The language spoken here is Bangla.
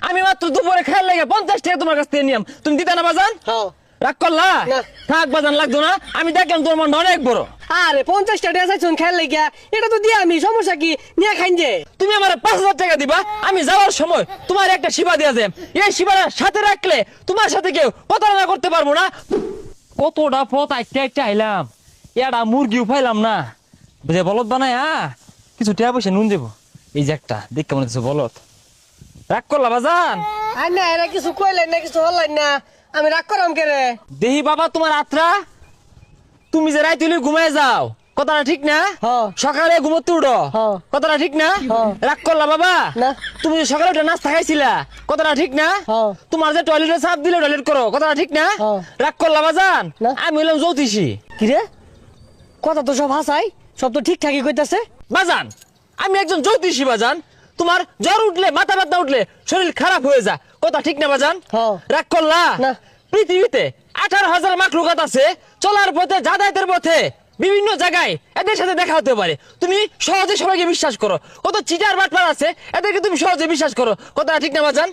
আমি মাত্র দুপুরে খেয়াল লাগে 50 টাকা তোমার কাছ থেকে নিলাম, তুমি দিতে না বাজান? রাগ করলা? না। থাক বাজান, লাগতো না। আমি দেখলাম তোমার মন অনেক বড়। আরে 50 টাকা চাইছুন খেয়াল লাগিয়া, এটা তো দিয়ে আমি সমস্যা কি নিয়ে খাইন যে। তুমি আমার 5000 টাকা দিবা, আমি যাওয়ার সময় তোমার একটা শিবা দিয়া যাই। এই শিবাটা সাথে রাখলে তোমার সাথে কেউ প্রতারণা করতে পারবো না। কতটা পথ আইতে আইতে আইলাম, এটা মুরগিও পাইলাম না। বুঝে বলদ বানায় কিছু টাকা পয়সা নুন দেবো। এই যে একটা দেখ কেমন হচ্ছে বলদ। রাগ করলা বাজান? আর না এরা কিছু কইলেন না, কিছু হলেন না, আমি রাগ করাম কে রে? দেহি বাবা তোমার আত্রা, তুমি যে রাইতে ঘুমায় যাও, কথাটা ঠিক না? হ্যাঁ। সকালে ঘুমোতে উঠো, হ্যাঁ। কথাটা ঠিক না? হ্যাঁ। রাগ করলা বাবা? না। তুমি যে সকালে উঠে নাস্তা খাইছিলা, কথাটা ঠিক না? হ্যাঁ। তোমার যে টয়লেটে চাপ দিলে টয়লেট করো, কথাটা ঠিক না? হ্যাঁ। রাগ করলা বাজান? না। আমি হইলাম জ্যোতিষী। কি রে, কথা তো সব হাসাই, সব তো ঠিকঠাকই কইতাছে। বাজান আমি একজন জ্যোতিষী বাজান। তোমার জ্বর উঠলে, মাথা ব্যথা উঠলে শরীর খারাপ হয়ে যায়, কথা ঠিক না বাজান? হ্যাঁ। রাগ করলা? না। পৃথিবীতে 18,000 মাখলুকাত আছে, চলার পথে, যাতায়াতের পথে, বিভিন্ন জায়গায় এদের সাথে দেখা হতে পারে। তুমি সহজে সবাইকে বিশ্বাস করো। কত চিটার বাটপার আছে, এদেরকে তুমি সহজে বিশ্বাস করো, কথাটা ঠিক না বাজান?